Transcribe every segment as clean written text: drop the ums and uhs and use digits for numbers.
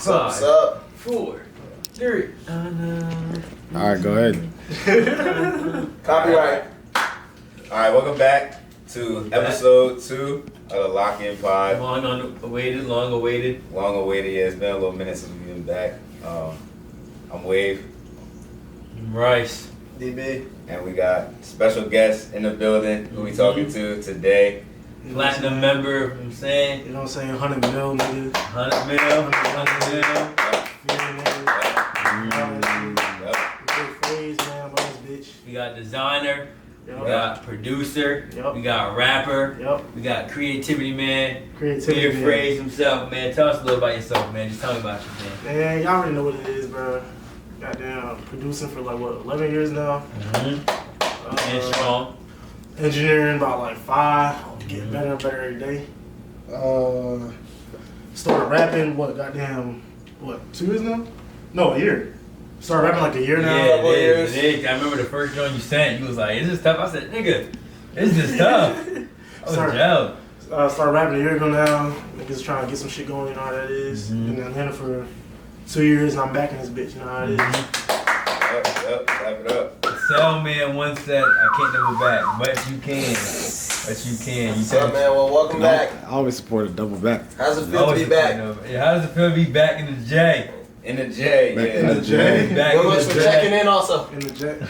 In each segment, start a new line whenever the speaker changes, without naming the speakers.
What's up?
4, 3.
Alright, go ahead.
Copyright. Alright, welcome back to episode 2 of the Lock-In Pod.
Long awaited.
Long awaited, yeah. It's been a little minute since we've been back. I'm Wave.
Rice.
DB.
And we got special guests in the building who we talking to today.
Platinum member, you know what I'm saying?
You know what I'm saying? 100 mil, nigga.
100 mil. 100 mil.
FearFraaz, man, I'm on this bitch.
We got designer.
Yep.
We got producer.
Yep.
We got rapper.
Yep.
We got creativity man.
Creativity man.
FearFraaz himself, man. Tell us a little about yourself, man. Just tell me about you, man.
Man, y'all already know what it is, bro. Goddamn, producing for like, what, 11 years now?
And strong.
Engineering about like 5. Getting better and better every day. Started rapping, what, 2 years now? No, a year. Started rapping like a year now.
Yeah, it is. I remember the first joint you sent. You was like, "Is this tough?" I said, "Nigga, it's just tough." I was jealous.
Started rapping a year ago now. Niggas trying to get some shit going, you know how that is. And then Atlanta for 2 years, and I'm back in this bitch, you know how it is.
Yep, clap it up.
Cell man once said, "I can't never back, but you can." But you can.
What's up, man? Well, welcome back.
I always support a double back.
How's it feel to be back?
Yeah, how does it feel to be back in the J?
In the J, yeah.
In the J.
Back
Good
in
looks
the
for
J.
checking in also.
In the jet.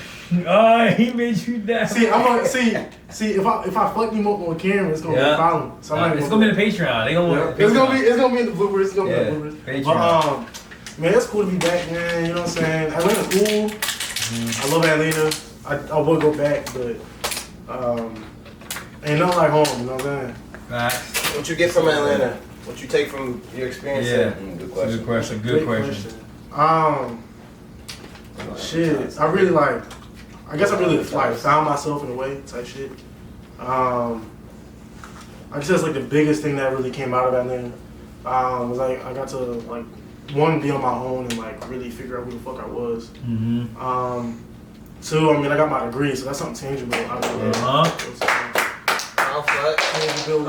Oh, he made you down.
See, I'm gonna see if I fuck him up on camera, it's gonna be a problem. So I'm not
It's gonna be the Patreon. They gonna want
it's gonna be in the bloopers. It's gonna be in the bloopers.
Patreon.
But man, it's cool to be back, man. You know what I'm saying? Atlanta's cool. I love Atlanta. I would go back, but ain't nothing like home. You know what I'm saying?
Facts.
What you get from Atlanta? What you take from your experience?
Yeah.
Good
Good
question.
Good question.
Shit. I guess I really found myself in a way type shit. I guess that's like the biggest thing that really came out of Atlanta. Was like I got to like one, be on my own and like really figure out who the fuck I was. 2, I mean I got my degree, so that's something tangible.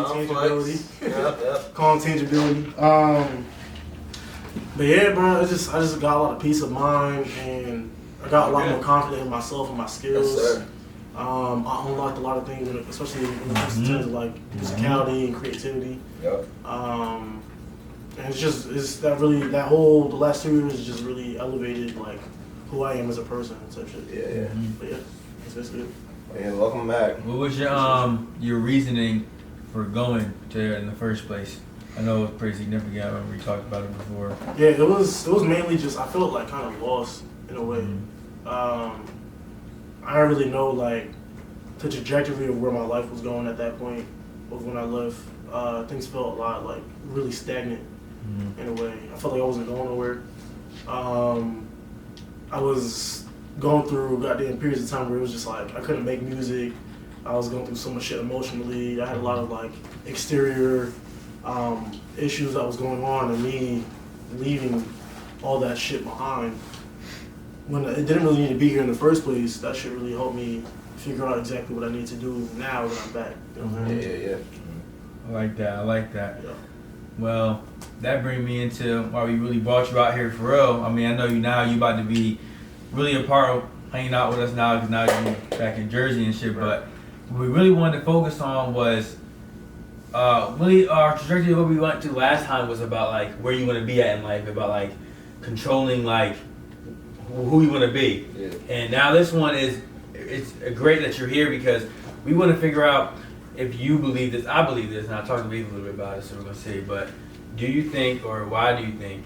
Tangibility.
Yep.
Calm tangibility. But yeah, bro, I just got a lot of peace of mind and I got a lot more confident in myself and my skills.
Yes, sir.
I unlocked a lot of things, especially when it comes to like physicality and creativity.
Yep.
And the last 2 years just really elevated like who I am as a person and such shit.
Yeah.
But yeah, that's basically it.
Yeah, welcome back.
What was your reasoning for going to there in the first place? I know it was pretty significant. I remember we talked about it before.
Yeah, it was mainly just I felt like kind of lost in a way. I didn't really know like the trajectory of where my life was going at that point of when I left. Things felt a lot like really stagnant in a way. I felt like I wasn't going nowhere. I was going through goddamn periods of time where it was just like I couldn't make music. I was going through so much shit emotionally. I had a lot of like exterior issues that was going on, and me leaving all that shit behind when it didn't really need to be here in the first place. That shit really helped me figure out exactly what I need to do now that I'm back. You know what I mean?
Yeah.
I like that.
Yeah.
Well, that brings me into why we really brought you out here for real. I mean, I know you now. You about to be really a part of hanging out with us now because now you're back in Jersey and shit. But what we really wanted to focus on was really our trajectory of what we went to last time was about like where you want to be at in life, about like controlling like who you want to be.
Yeah.
And now this one it's great that you're here because we want to figure out if you believe this. I believe this, and I'll talk to Beav a little bit about it, so we're going to see. But do you think, or why do you think,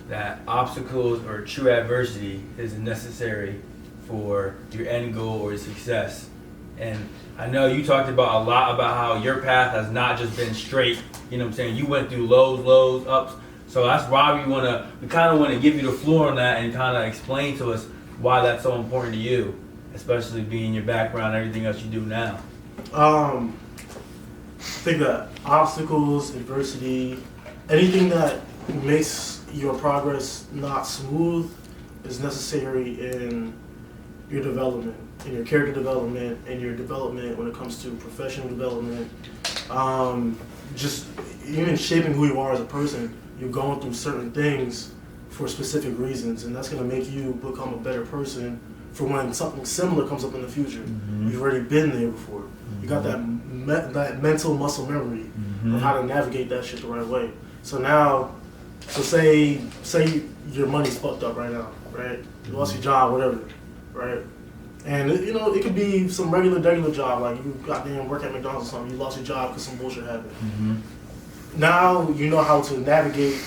that obstacles or true adversity is necessary for your end goal or success? And I know you talked about a lot about how your path has not just been straight. You know what I'm saying? You went through lows, ups. So that's why we kind of want to give you the floor on that and kind of explain to us why that's so important to you, especially being your background and everything else you do now.
I think that obstacles, adversity, anything that makes your progress not smooth is necessary in your development, in your character development, in your development when it comes to professional development, just even shaping who you are as a person. you're going through certain things for specific reasons, and that's going to make you become a better person for when something similar comes up in the future. You've already been there before. You got that mental muscle memory of how to navigate that shit the right way. So now, say your money's fucked up right now, right? You lost your job, whatever, right? And it could be some regular job, like you goddamn work at McDonald's or something. You lost your job because some bullshit happened. Now you know how to navigate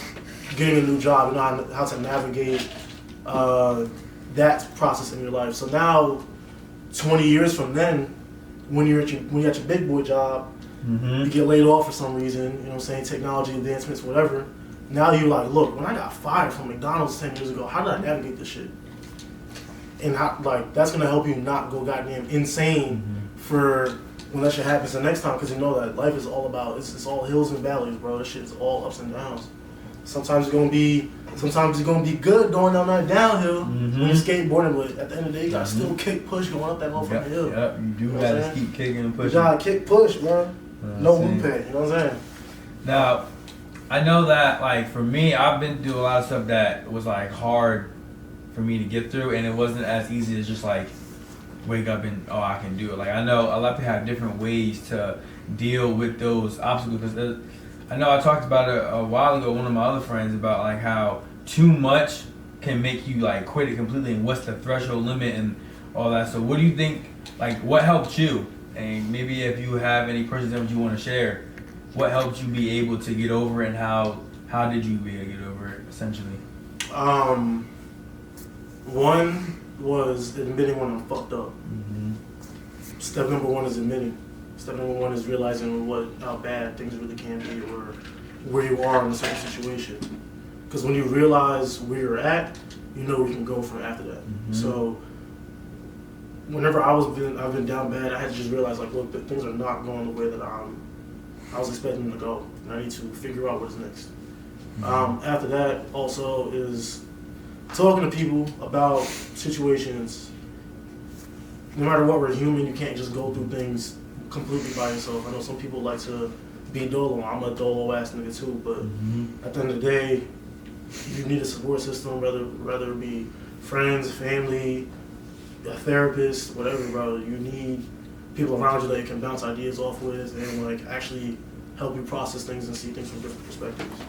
getting a new job. You know how to navigate that process in your life. So now, 20 years from then, when you're at your big boy job, you get laid off for some reason. You know what I'm saying? Technology advancements, whatever. Now you're like, look, when I got fired from McDonald's 10 years ago, how did I navigate this shit? And that's gonna help you not go goddamn insane for when that shit happens the next time, because you know that life is all about it's all hills and valleys, bro. This shit's all ups and downs. Sometimes it's gonna be good going down that downhill when you're skateboarding, but at the end of the day, you gotta still kick push going up that motherfucking hill.
Yep, you do gotta keep kicking and pushing.
You gotta kick push, bro. No loop pay, you know what I'm saying?
Now, I know that, like, for me, I've been through a lot of stuff that was, like, hard for me to get through, and it wasn't as easy as just, like, wake up and, oh, I can do it. Like, I know a lot of people have different ways to deal with those obstacles, because I know I talked about it a while ago, one of my other friends, about, like, how too much can make you, like, quit it completely, and what's the threshold limit and all that. So what do you think, like, what helped you? And maybe if you have any personal examples you want to share, what helped you be able to get over it, and how did you be able to get over it, essentially?
One was admitting when I'm fucked up. Step number one is admitting. Step number one is realizing how bad things really can be, or where you are in a certain situation. Because when you realize where you're at, you know where you can go from after that. So whenever I've been down bad, I had to just realize, like, look, things are not going the way that I was expecting them to go, and I need to figure out what's next. After that, also, is talking to people about situations. No matter what, we're human. You can't just go through things completely by yourself. I know some people like to be dolo. I'm a dolo ass nigga too, but at the end of the day, you need a support system, whether it be friends, family, a therapist, whatever, bro. You need people around you that you can bounce ideas off with and, like, actually help you process things and see things from different perspectives.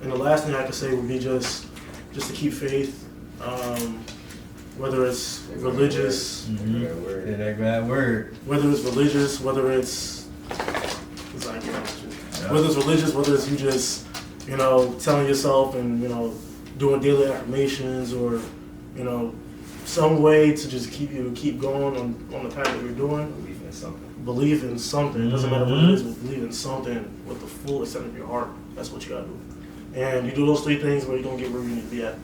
And the last thing I could say would be just to keep faith, whether it's religious,
That word.
whether it's religious, whether it's religious, whether it's you just, telling yourself and, doing daily affirmations, or, some way to just keep going on the path that you're doing. Believe in something. It doesn't matter what it is, but believe in something with the full extent of your heart. That's what you gotta do. And you do those three things, where you're gonna get where you need to be at.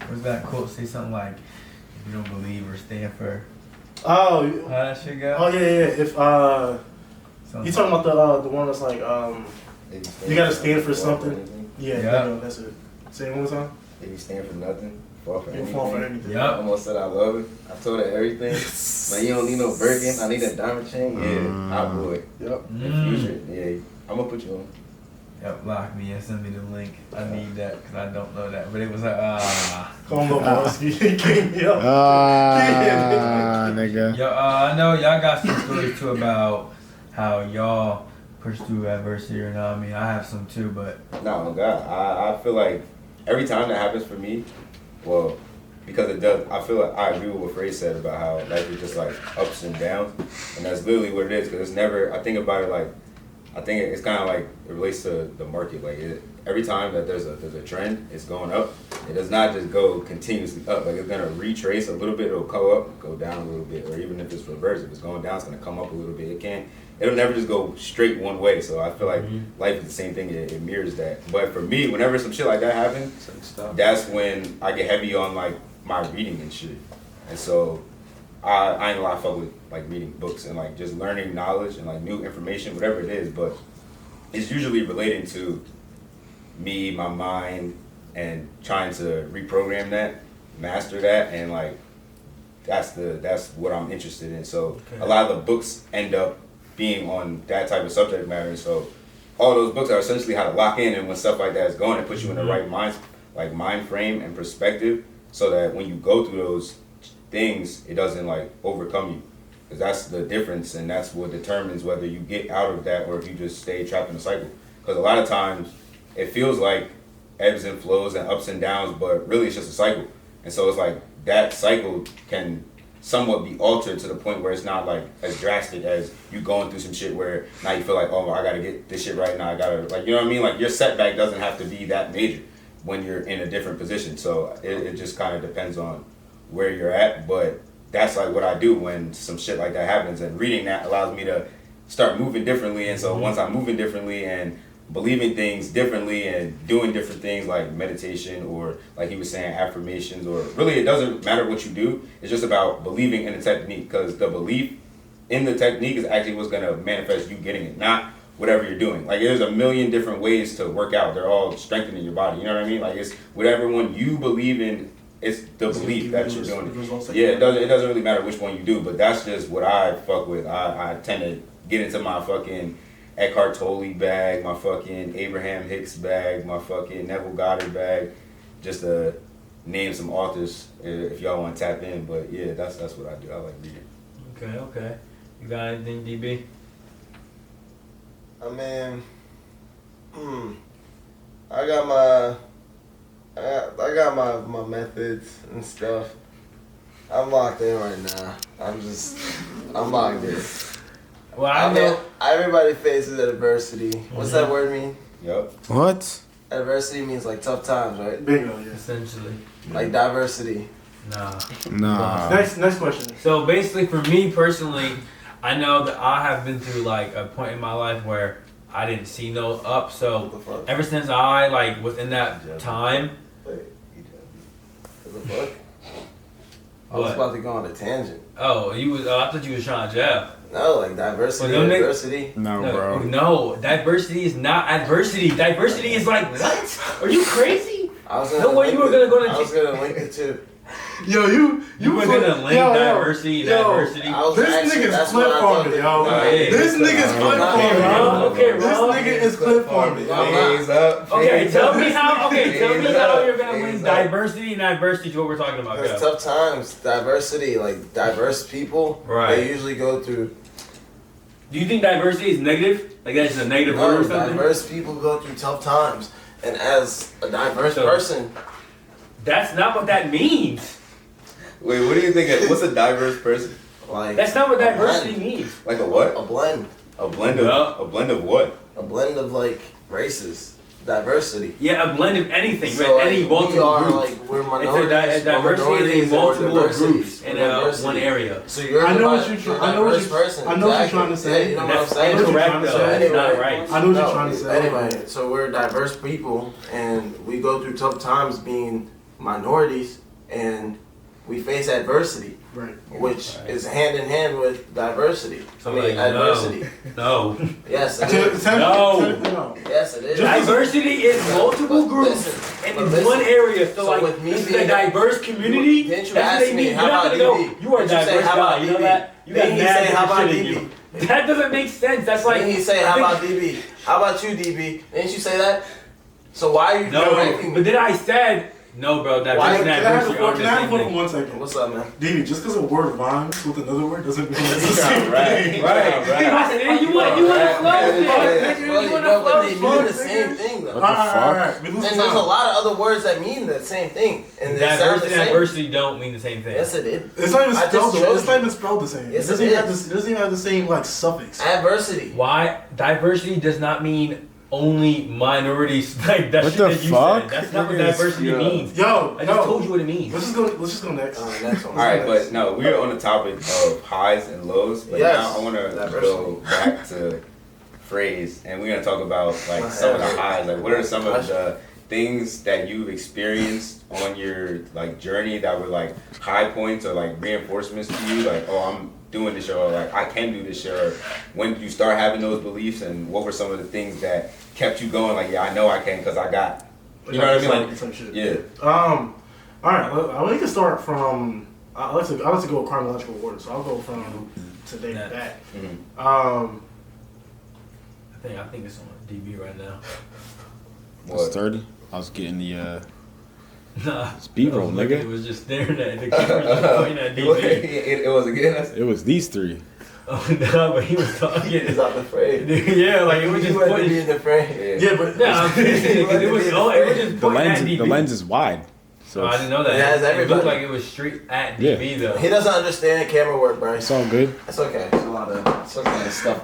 Where's that quote? Say something like, if you don't believe or stand for.
Oh,
how that shit go?
Oh yeah. If you talking about the one that's like you gotta stand for something. Yeah. That's it. Say it one more time.
If you stand for nothing, fall for anything.
Fall for anything.
Yep.
I almost said I love it. I told her everything. Like, you don't need no Birkin. I need a diamond chain. Yeah, I would. Yep. In future, yeah. I'm gonna put you on.
Yep, lock me and send me the link. I need that because I don't know that. But it was like,
Come on, boss. You came me up.
Nigga.
Yo, I know y'all got some stories too about how y'all push through adversity, or not. I mean, I have some too, but.
No, God. I feel like every time that happens for me, well, because it does, I feel like I agree with what FearFraaz said about how life is just like ups and downs. And that's literally what it is, because it's never, I think about it like, I think it's kind of like, it relates to the market. Like, every time that there's a trend, it's going up. It does not just go continuously up. Like, it's gonna retrace a little bit, it'll go up, go down a little bit, or even if it's reverse, if it's going down, it's gonna come up a little bit. It'll never just go straight one way. So I feel like life is the same thing. It mirrors that. But for me, whenever some shit like that happens, that's when I get heavy on, like, my reading and shit. And so I ain't gonna lie, I fuck with, like, reading books and, like, just learning knowledge and, like, new information, whatever it is. But it's usually relating to me, my mind, and trying to reprogram that, master that, and, like, that's what I'm interested in. So a lot of the books end up being on that type of subject matter. So all those books are essentially how to lock in, and when stuff like that is going, it puts you in the right mind frame and perspective, so that when you go through those things, it doesn't like overcome you. Because that's the difference, and that's what determines whether you get out of that or if you just stay trapped in the cycle. Because a lot of times it feels like ebbs and flows and ups and downs, but really it's just a cycle. And so it's like that cycle can somewhat be altered to the point where it's not like as drastic as you going through some shit where now you feel like, oh, I gotta get this shit right now, I gotta, like, you know what I mean? Like, your setback doesn't have to be that major when you're in a different position. So it just kind of depends on where you're at, but that's like what I do when some shit like that happens, and reading that allows me to start moving differently. And so once I'm moving differently and believing things differently and doing different things like meditation, or like he was saying, affirmations, or really it doesn't matter what you do, it's just about believing in the technique, because the belief in the technique is actually what's going to manifest you getting it, not whatever you're doing. Like, there's a million different ways to work out, they're all strengthening your body, you know what I mean? Like, it's whatever one you believe in, it's the belief that you're doing it. Yeah, it doesn't really matter which one you do, but that's just what I fuck with. I tend to get into my fucking Eckhart Tolle bag, my fucking Abraham Hicks bag, my fucking Neville Goddard bag, just to name some authors if y'all want to tap in. But yeah, that's what I do. I like reading.
Okay. You got anything, DB?
I mean, I got my methods and stuff. I'm locked in right now. I'm locked in.
Well, I know
everybody faces adversity. What's that word mean?
Yep.
What?
Adversity means like tough times, right?
Bingo, yeah.
essentially.
Like diversity.
Nah.
Next question.
So basically, for me personally, I know that I have been through like a point in my life where I didn't see no up. So ever since I like was in that time.
Wait, what the fuck? I was about to go on a tangent.
Oh, I thought you was trying to jab.
No, like diversity,
Well,
adversity.
No, bro.
No, diversity is not adversity. Diversity is like, what? Are you crazy?
I was gonna
No way you were gonna go to.
I was gonna link it to.
Yo, you
were gonna link diversity and adversity.
This nigga's flip farming, yo. This nigga's flip farming.
Okay,
This nigga is flip farming.
Okay, tell me how you're gonna link diversity and adversity to what we're talking about.
Because tough times, diversity, like diverse people,
right?
They usually go through.
Do you think diversity is negative? Like that's a negative word or something?
Diverse people go through tough times, and as a diverse person.
That's not what that means.
Wait, what do you think? What's a diverse person?
Like
that's not what diversity means.
Like a what?
A blend.
A blend of what?
A blend of like races. Diversity.
Yeah, a blend of anything,
so,
right? Any multiple groups.
Like, we're minorities.
Diversity is a multiple groups in one area.
So you're
I know what you're trying to say.
Yeah, you know what I'm saying?
Incorrect though. It's not right.
I know what you're trying to say.
Anyway, so we're diverse people, and we go through tough times being minorities, and we face adversity,
right?
Which is hand in hand with diversity.
So
adversity.
No.
Yes, it is.
No.
Yes, it is.
Diversity is multiple groups in one area. So like,
with me
this is a diverse community.
Didn't you
That's
ask
what
me,
they mean.
how
You're not
about
gonna
DB?
go, you are a diverse guy. You know that? You got
Didn't he say,
mad
how about
shit in
DB?
you. That doesn't make sense. That's like.
Didn't he say, how about DB? How about you, DB? Didn't you say that? So why are you correcting me?
But then I said, no, bro, diversity and adversity are the
Can I
same
have
thing.
1 second?
What's up, man?
Davey, just because a word rhymes with another word doesn't mean it's the same thing.
Right. You want to flow with it. You want to
But
flow
they
with
mean the
it.
same thing, though.
Alright.
And there's a lot of other words that mean the same thing. And they sound the
Diversity and
same.
adversity don't mean the same thing.
Yes, it did.
It's not even
I just
spelled.
showed
It's not even spelled the same.
Yes,
it doesn't
it
even
is.
have doesn't even have the same like suffix.
Adversity.
Why diversity does not mean only minorities. Like that
What
shit
the
that you
fuck?
said. That's not what
Niggas,
diversity means.
Yo,
I just told you what it means.
Let's just go next.
Next one.
All right, but no, we're on the topic of highs and lows. But
Yes.
now I want to go back to Fraaz, and we're gonna talk about like some of the highs. Like, what are some of the things that you've experienced on your like journey that were like high points or like reinforcements to you? Like, oh, I'm doing this shit, or like I can do this shit. Or when did you start having those beliefs, and what were some of the things that kept you going? Like, yeah, I know I can because I got. You know what I mean? Like,
some shit.
yeah.
All right. We can start from. I like to go in chronological order, so I'll go from today back.
Mm-hmm.
I think it's on. DB right now.
It's 30. I was getting the
Nah,
it's B-roll, nigga.
It was just staring at the keeper just pointing at DB.
It was again.
It was these three.
Oh no, but he was talking.
He's out the frame.
Yeah, like it was just
He wanted to be
pointing.
in the frame.
Yeah, but
Yeah, I'm saying because it was just
The
pointing at
lens,
DB.
the lens is wide. So
Oh, I didn't know that.
It has
It
everybody.
looked like it was straight at DB though.
He doesn't understand camera work, Bryce.
it's all good.
It's okay. There's a lot of stuff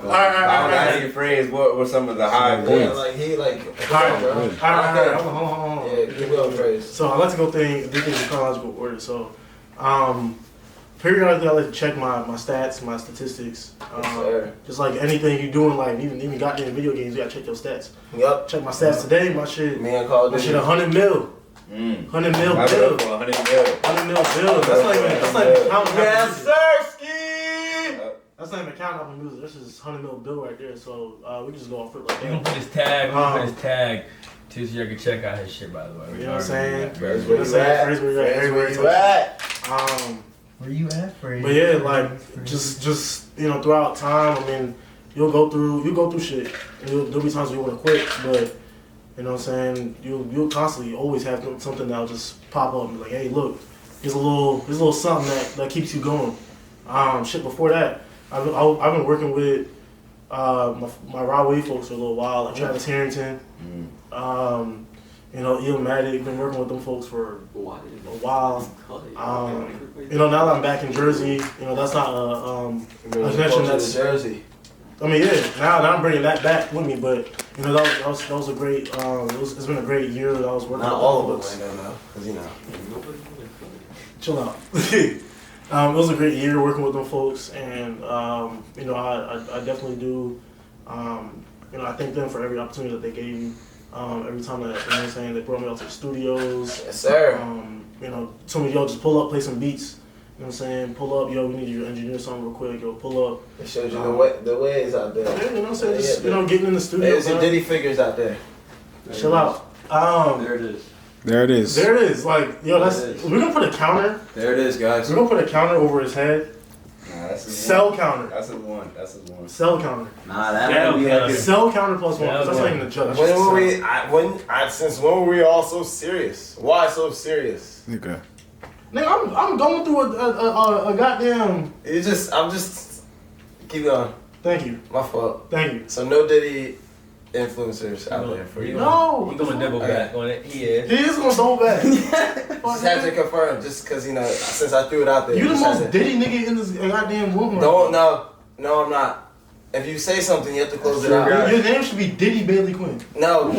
going on.
Alright,
I would ask you, Fraaz, what were some of the high
Yeah,
points?
like he like.
Alright,
bro.
good.
Alright, hold on.
Yeah, keep going, Fraaz.
So I like to go do things in chronological order. So, periodically I like to check my stats, my statistics.
Yes, sir.
Just like anything you doing, like even goddamn video games, you gotta check your stats.
Yup.
Check my stats today. My shit,
Me and Call of
my shit
Duty.
100 mil, 100 mil
I
bill,
went for 100 mil.
100 mil bill. That's not even counting.
Yes, sir, Ski.
That's not even counting up in music. This is 100 mil bill right there. So we can just go off it like
You gonna
that.
put his tag? We gonna put his tag too, so you can check out his shit. By the way,
You know what I'm saying?
Fraaz,
Where you at? Fraaz, where you at?
Fraaz, where you at?
Where you at, Fraaz?
But yeah, like just throughout time, I mean, you'll go through shit. There'll be times where you want to quit, but you know what I'm saying, you'll constantly always have something that'll just pop up and be like, hey, look, here's a little something that keeps you going. Shit before that, I've been working with my YEAWAVE folks for a little while, like Travis Harrington, YEAWAVE, been working with them folks for a while. Now that I'm back in Jersey, that's not a connection that's
Jersey.
I mean, yeah. Now I'm bringing that back with me, but that was a great. It's been a great year that I was working.
Not
with
all
them
of
folks.
it right now, because
Chill out. It was a great year working with them folks, and I definitely do. I thank them for every opportunity that they gave me. Every time that they brought me out to the studios.
Yes, sir.
Told me, yo, just pull up, play some beats. You know what I'm saying? Pull up, yo, we need you to engineer something real quick. Yo, pull up.
It shows you the ways out there.
Yeah, you know what I'm saying? Just, getting in the studio.
There's some Diddy figures out there.
Chill out.
There it is.
There it is.
There it is. Like, yo, we're gonna put a counter.
There it is, guys.
We're gonna put a counter over his head.
Nah, that's his
Cell
one.
counter.
That's his one. That's his one.
Cell counter.
Nah, that
Yeah,
might be
okay.
like
Cell counter plus one.
Yeah,
'Cause that's
okay.
not even a joke. That's
When
just
were
cell.
since when were we all so serious? Why so serious?
Nigga.
Nigga, I'm going through a goddamn.
I'm just keep going.
Thank you.
My fault.
Thank you.
So no Diddy influencers out there for you.
No.
He going double back on it. He is.
He is gonna double back.
Just had to confirm, just because since I threw it out there.
You the
just had
most
to-
Diddy nigga in this goddamn room.
No, I'm not. If you say something, you have to close it out.
Your name should be Diddy Bailey Quinn.
No,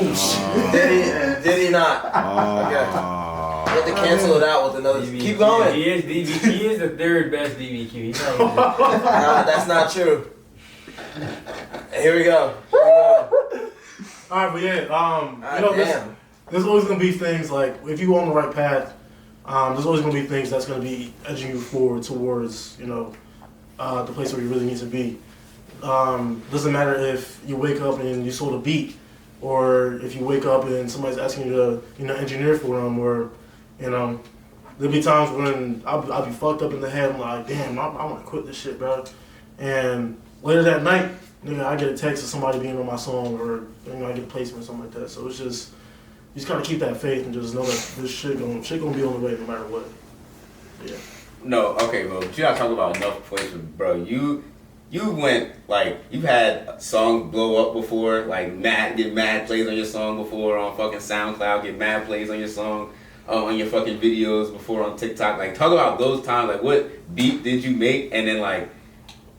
Diddy not.
Oh.
You have to cancel it out with another.
DBQ.
Keep going.
He is DBQ. He is the third best DBQ. He's not even
That's not true. Here we go.
All right, but yeah,
Damn.
there's always gonna be things like if you on the right path, there's always gonna be things that's gonna be edging you forward towards the place where you really need to be. Doesn't matter if you wake up and you sold a beat, or if you wake up and somebody's asking you to engineer for them, or there'll be times when I'll be fucked up in the head. I'm like, damn, I want to quit this shit, bro. And later that night, nigga, I get a text of somebody being on my song, or I get a placement or something like that. So it's just you just gotta keep that faith and just know that this shit gonna be on the way no matter what. Yeah.
No, okay, bro. But you gotta talk about enough points, bro. You went you've had songs blow up before, get mad plays on your song before on fucking SoundCloud, get mad plays on your song, on your fucking videos before on TikTok. Talk about those times. What beat did you make, and then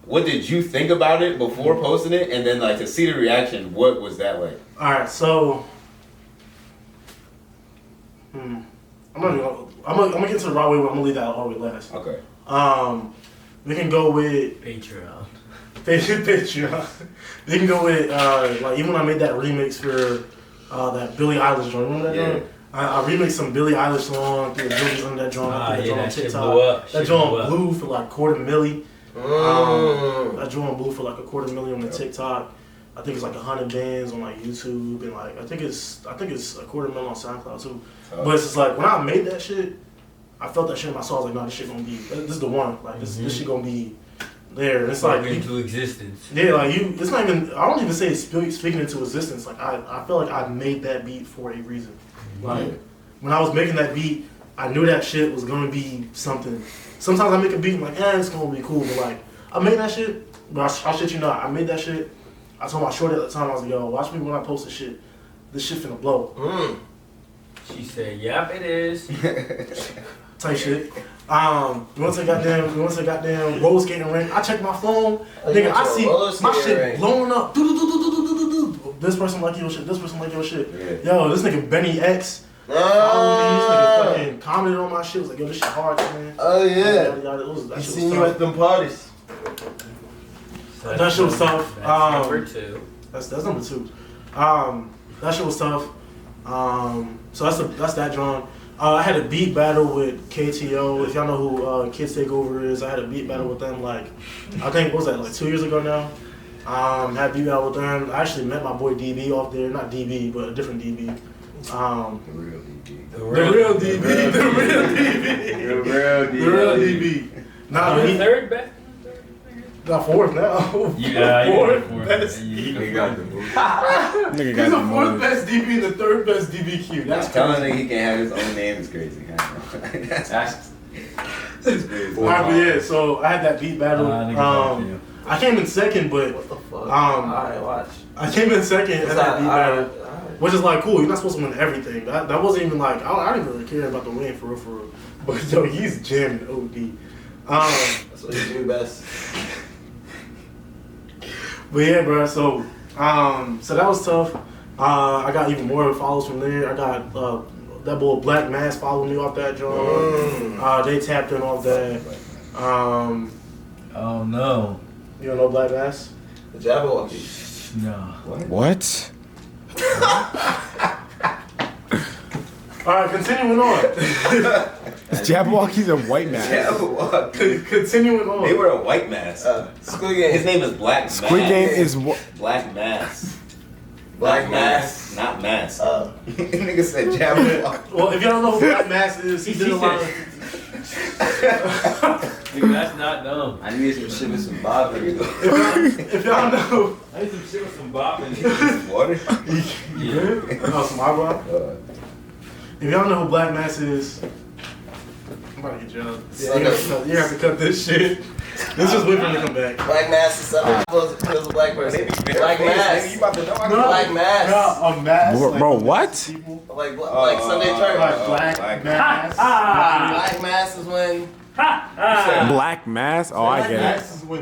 what did you think about it before posting it, and then to see the reaction, what was that like?
All right, so I'm gonna get to the right way, but I'm gonna leave that all the way last.
Okay.
We can go with
Patreon.
Patreon. We can go with even when I made that remix for that Billie Eilish joint. Remember that joint? I remixed some Billie Eilish song. The Billy's on that joint. I think that joint on
that shit
TikTok.
blew up.
That
Shit
joint
blew up.
blew for $250,000. That joint blew for $250,000 on the TikTok. I think it's 100 bands on YouTube, and I think it's $250,000 on SoundCloud too. But it's just when I made that shit, I felt that shit in my soul. I was like, no, this shit gonna be, this is the one. This shit gonna be there. It's like
into existence.
Yeah, like you. It's not even. I don't even say it's speaking into existence. Like I feel like I made that beat for a reason. Like when I was making that beat, I knew that shit was gonna be something. Sometimes I make a beat and like, it's gonna be cool, but like I made that shit. But I shit you not, I made that shit. I told my shorty at the time, I was like, yo, watch me when I post this shit. This shit finna blow.
She said, "Yep, it is."
Type shit. We went to goddamn roller skating rink. I checked my phone, nigga. I see my shit blowing up. This person like your shit. This person like your shit.
Yeah.
Yo, this nigga Benny X. Followed me. This nigga fucking commented on my shit. Was like, yo, this shit hard, man.
Oh yeah.
That
I
shit
seen
was
you
tough.
at them parties.
That shit was tough.
That's number 2.
That's number 2. That shit was tough. So that's that John. I had a beat battle with KTO. If y'all know who Kids Takeover is, I had a beat battle with them. Like I think what was that, like 2 years ago now. Had a beat battle with them. I actually met my boy DB off there, not DB, but a different DB.
The real DB.
The real DB. Nah,
the
he
third best.
got 4th now.
Yeah,
Fourth best.
He got the move.
Nigga
He's
got
the
the
4th
moves.
best DB and the 3rd best DBQ. That's
telling
crazy.
nigga he can't have his own name is crazy. That's crazy.
Alright, but yeah, so I had that beat battle. I came in second, but
What the fuck?
Alright,
watch.
I came in second in that beat battle,
Alright.
which is like cool. You're not supposed to win everything. That wasn't even like I didn't really care about the win for real. But yo, he's jamming OD.
That's what you do best.
But yeah, bro. So that was tough. I got even more follows from there. I got that boy Black Mass followed me off that joint. They tapped in off that.
Oh no.
You don't know Black Mass?
The Jabberwocky.
No.
What?
All right, continuing on.
Jabberwocky's a white man.
Continuing on.
They were a white mask.
Squid Game.
His name is Black
Squid
Mask.
Game is what?
Black Mask.
Black
Not
Mask.
Not Mask. Nigga said Jabberwocky.
Well, if y'all don't know who Black Mass is, he did a lot of.
Nigga, that's not dumb.
I need some shit with some bob in it.
If y'all know,
I need some shit with some bop in it.
Water?
no, some agua. If y'all know who Black Mass is, I'm about to get y'all.
Yeah,
You have to cut this shit. Let's just wait for him to come back.
Black Mask is something. Kills a black person. Black
You
Mask.
about to know I
No.
Black Mask.
No, a mask.
Bro, what?
People.
Like Sunday church.
Like Black
Black
Mass.
Black Mask is when.
Black mass? Oh, I
Black
get it.
Mass is when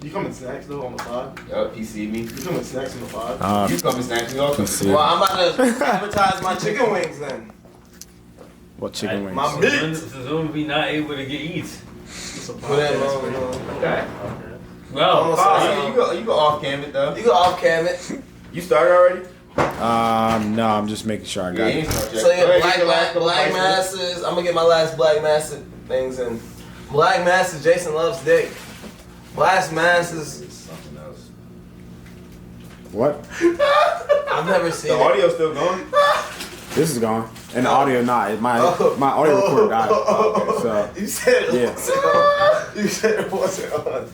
You come in snacks though on the pod.
Yup, he see me.
You come in snacks on the pod.
You come and snacks, we all come.
Let's see.
Well, I'm about to advertise my chicken wings then.
What chicken wings?
My meat.
Zoom be not able to get eats.
It's a
Put it
podcast.
on.
Okay.
Well,
Almost
Oh, you go off cam it though.
You go off cam it.
You started already?
No, I'm just making sure I got
you
it.
ain't start yet.
So yeah,
Go ahead,
Black
get your last couple
Black
prices.
Masses. I'm gonna get my last Black Mass things in. Black Masses. Jason loves dick. Black Masses.
Something else.
What?
I've never seen
The
it.
audio still going?
This is gone. And the audio not. My audio recorder died.
Okay,
So
You said it
Yeah.
wasn't on. You said it wasn't on.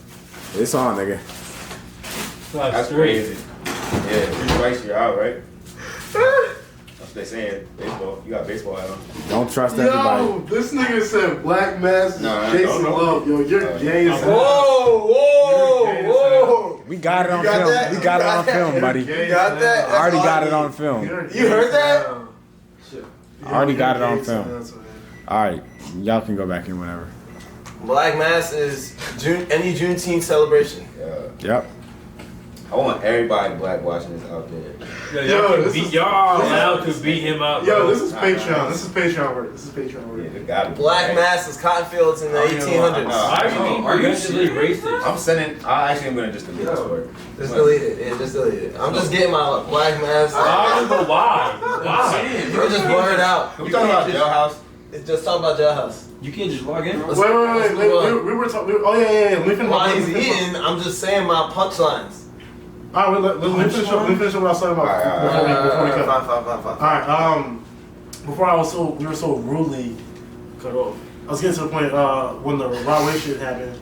it's on, nigga.
That's crazy. Yeah, 3 twice you're out, right? That's what they saying. Baseball. You got baseball hat on.
Don't trust everybody.
Yo, this nigga said Black Mass.
No,
Jason
no.
Love. Yo, you're gay as hell.
Whoa.
We got it on
got
film.
that?
We got it on film, buddy.
You're gay
You got
as
that?
hell.
I already
That's
got it
all
on film.
You're
You
gay
heard
as
that?
hell.
I already got it
You're
on
gay as
film.
hell, man.
All right, y'all can go back in whenever.
Black Mass is any Juneteenth celebration.
Yeah.
Yep.
I want everybody black watching this out there.
Y'all are allowed to beat him up.
Yo,
bro.
this is Patreon. This is Patreon work. This is Patreon work.
Yeah, they got it.
Black Mass is cotton fields in the
I don't even know.
1800s.
Why are you being
Are you
progressively
serious?
racist?
I'm sending. I actually am gonna just delete this word.
Just delete it. Yeah, just delete it. I'm just getting my Black Mass.
Why? But why? Why?
You can just blur it out.
We talking about Jell House.
It's just talking about Jell House.
You can't just log in.
Wait. We were talking. Oh yeah. Let me finish.
While
let me
he's
finish-
eating, I'm just saying my punchlines.
All right, let me finish up. Let me finish up what I was talking about
All right,
before we cut.
Fine.
All right. Before we were so rudely cut off. I was getting to the point when the Raw Wave shit happened.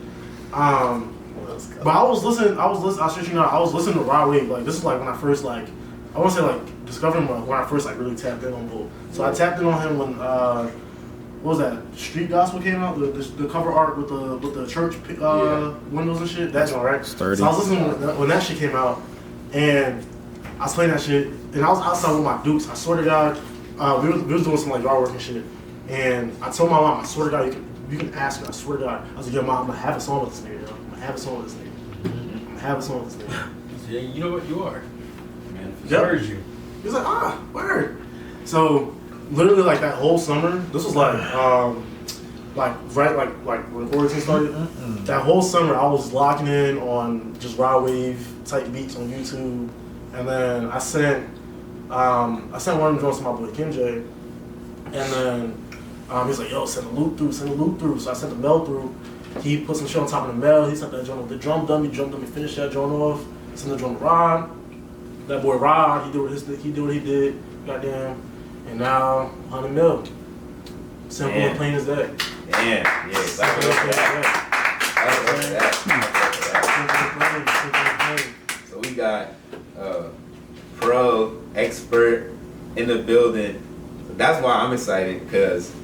But I was listening. I'll shit you know. I was listening to Raw Wave. Like this is like when I first like. I want to say like discovered him when I first like really tapped in on Bull. So I tapped in on him when what was that? Street Gospel came out. The cover art with the church windows and shit. That's all right. So I was listening when that shit came out, and I was playing that shit, and I was outside with my Dukes. I swear to God, we was doing some like yard work and shit, and I told my mom, I swear to God, you can ask her. I swear to God, I was like, yo, mom, I'm gonna have a song with this nigga. Yo. I'm gonna have a song with this nigga. I'm gonna have a song with this nigga.
Yeah, you know what you are. Man,
Yep.
heard you.
He was like, word. So literally like that whole summer, this was like when quarantine started. That whole summer I was locking in on just raw wave type beats on YouTube, and then I sent one of them joints to my boy Kim J, and then he's like, yo, send the loop through. So I sent the mail through. He put some shit on top of the mail. He sent that joint with the drum dummy, finished that joint off. Sent the drum to Rod. That boy Rod, he did what he did. Goddamn. And now 100 mil. Simple and plain as that.
Damn, yeah,
Simple and plain as that.
So we got pro expert in the building. So that's why I'm excited, because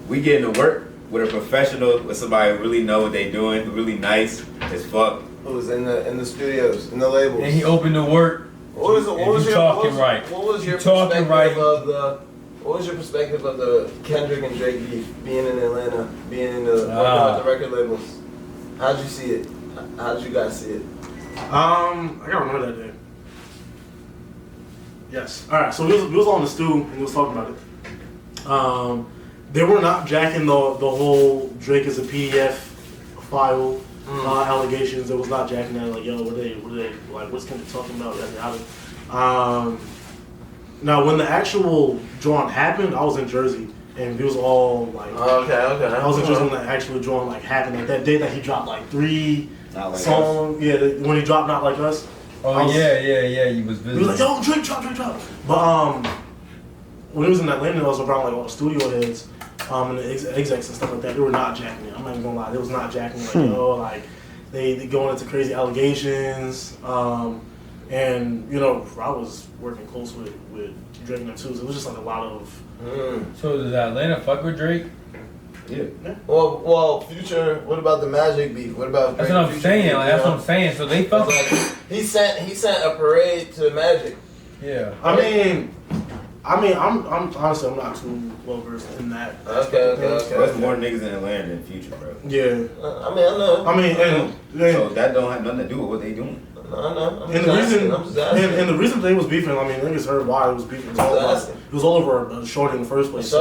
we getting to work with a professional, with somebody who really know what they doing, who really nice as fuck.
Who's in the studios, in the labels.
And he opened the work.
What was your perspective of the Kendrick and Drake beef, being in Atlanta, being in the working with the record labels? How'd you see it? How'd you guys see it?
I gotta remember that day. Yes. All right. So we was on the stew and we was talking about it. They were not jacking the whole Drake is a PDF file allegations. It was not jacking that. Like, yo, what are they like? What's Kendrick talking about? Now, when the actual drawing happened, I was in Jersey, and it was all like.
Okay.
I was in Jersey when the actual drawing like happened. Like that day that he dropped like 3 songs. Yeah, when he dropped Not Like Us.
Oh yeah. He was visiting.
He was like, yo, Drake drop. But when he was in Atlanta, I was around like all the studio heads, and the execs and stuff like that. They were not jacking it. I'm not even gonna lie. They was not jacking it. Like, yo, like they going into crazy allegations. And you know, I was working close with Drake and them too. So it was just like a lot of.
So does Atlanta fuck with Drake?
Yeah.
Well, Future. What about the Magic beef? What about?
That's what I'm saying. Like, that's what I'm saying. So they fuck.
He sent a parade to Magic.
Yeah.
I mean, I'm honestly, I'm not too well versed in that.
Okay.
There's more niggas in Atlanta than Future, bro.
Yeah.
I know.
And
so that don't have nothing to do with what they doing.
I know.
And the reason they was beefing, I mean, niggas heard why it was beefing. It was all over Shorty in the first place. It's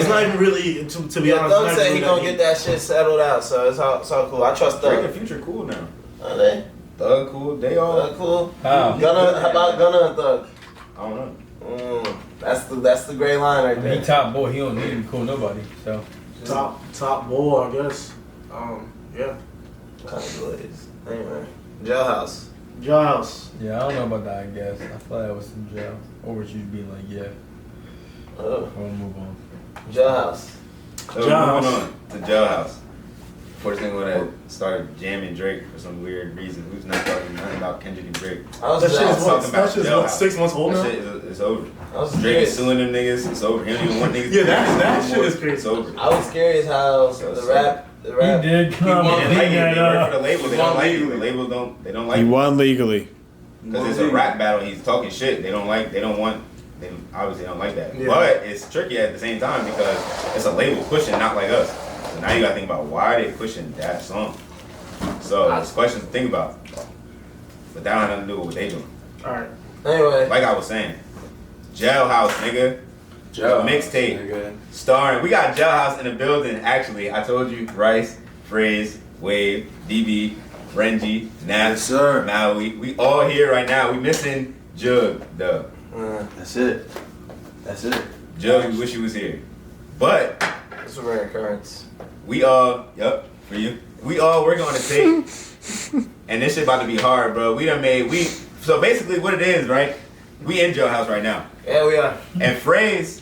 not even really, to be honest.
Thug said he gonna get that shit settled out, so it's all cool. I trust Thug.
Drake and Future cool now.
Are they?
Thug cool. They all
Thug cool.
How?
How about Gunna and Thug?
I don't know.
That's the gray line right there.
He top boy. He don't need to be cool nobody. So
top boy, I guess. Yeah.
Kind of glazed. Anyway, Jell House.
Jell House.
yeah, I don't know about that. I guess I feel like that was some jail, or was you being like, yeah.
Oh,
We'll move on.
Jell House.
So moving on to Jell House. First thing when I started jamming Drake for some weird reason. Who's not talking nothing about Kendrick and Drake?
That shit is 6 months old now?
That shit is over. Drake is suing them niggas. It's over. He don't even want niggas.
Yeah, that shit is crazy.
It's over.
I was curious how the rap.
He did come
They
and
like
bring
it. They
that
work for
up.
the label. They don't like it. The label don't. They don't like
He
it.
won legally.
Because it's a rap battle. He's talking shit. They don't want. They obviously don't like that.
Yeah.
But it's tricky at the same time because it's a label pushing Not Like Us. So now you gotta think about why are they pushing that song. So it's questions to think about. But that don't have nothing to do with what they doing.
Alright.
Anyway.
Like I was saying, Jell House, nigga. Mixtape. Starring. We got Jell House in the building. Actually, I told you, Rice, FearFraaz, YEAWAVE, DB, Renji, Nap, Maui. We all here right now. We missing Jug, though.
That's it.
Jug, we wish he was here. But
It's a rare occurrence.
we all, for you. We all working on a tape. And this shit about to be hard, bro. So basically what it is, right? We in Jell House right now.
Yeah, we are.
And FearFraaz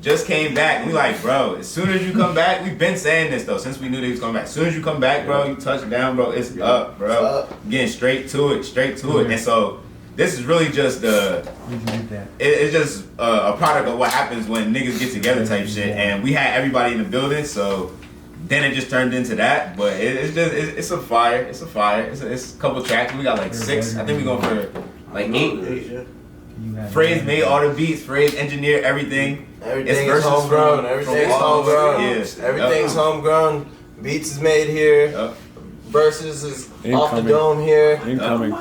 just came back. And we like, bro, as soon as you come back, we've been saying this though, since we knew they was coming back. As soon as you come back, bro, you touch down, bro, it's up, bro. Getting straight to it. And so this is really just it's just a product of what happens when niggas get together type shit. And we had everybody in the building, so then it just turned into that. But it's a fire. It's a couple tracks. We got like 6. I think we going for like 8. Fraaz made all the beats. Fraaz engineered everything.
Everything is homegrown. Everything's homegrown. Everything's homegrown. Beats is made here. Verses is off the dome here.
Incoming.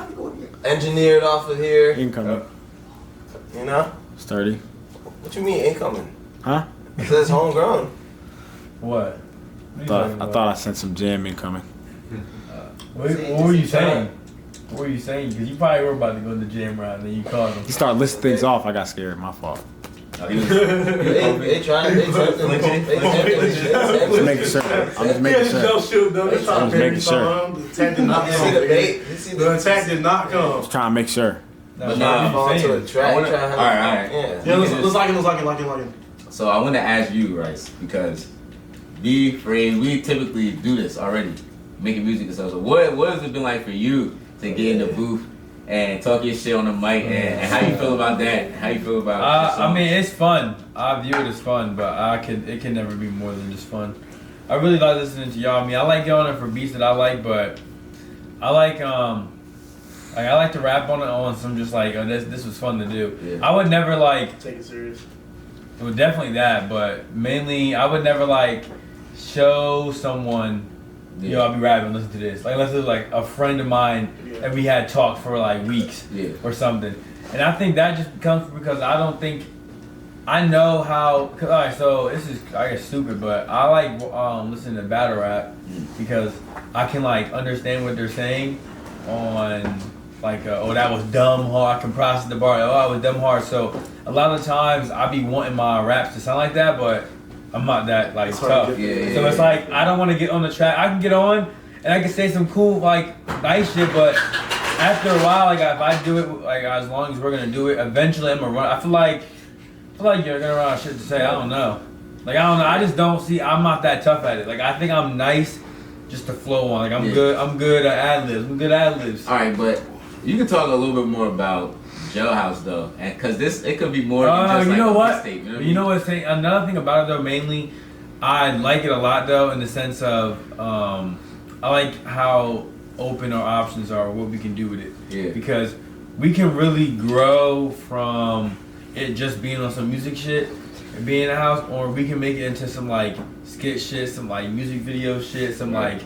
Engineered off of here.
Incoming.
You know?
Sturdy.
What you mean incoming?
Huh?
It says homegrown.
What?
I thought I sent some jam incoming.
What were you saying? What were you saying? Because you probably were about to go to the gym round and then you called him.
He started listing things off. I got scared. My fault.
They trying. Just
making sure. I'm just making sure. I'm just making sure.
The attack did not come.
Just trying to make sure.
But nah, fall to a track.
Alright.
Yeah, let's like it.
So I want to ask you, right? Because FearFraaz, we typically do this already, making music and stuff. So what has it been like for you to get in the booth and talk your shit on the mic, and how you feel about that? How you feel about
I mean, it's fun. I view it as fun, but it can never be more than just fun. I really like listening to y'all. I mean, I like going in for beats that I like, but I like to rap on some just like, oh, this was fun to do.
Yeah.
I would never like
take it serious.
Well, definitely that, but mainly I would never like show someone, yo, I'll be rapping, listen to this. Like, let's do like a friend of mine and we had talked for like weeks or something. And I think that just comes because I don't think I know how. Cause, all right, so this is I guess stupid, but I like listening to battle rap because I can like understand what they're saying on like oh, that was dumb hard. I can process the bar. Oh, I was dumb hard. So a lot of times I be wanting my raps to sound like that, but I'm not that like tough. So it's like I don't want to get on the track. I can get on and I can say some cool like nice shit, but after a while, like if I do it like as long as we're gonna do it, eventually I'm gonna run. I feel like you're gonna run out of shit to say. I don't know. Like I don't know. I just don't see. I'm not that tough at it. Like I think I'm nice just to flow on. Like I'm good. I'm good at ad-libs. I'm good at ad-libs.
All right, but you can talk a little bit more about Jell House though, and because it could be more than just
you
like
know
a
what?
mistake.
You know what? Another thing about it though, mainly, I like it a lot though in the sense of I like how open our options are, what we can do with it.
Yeah.
Because we can really grow from it just being on some music shit and being in the house, or we can make it into some like skit shit, some like music video shit, some like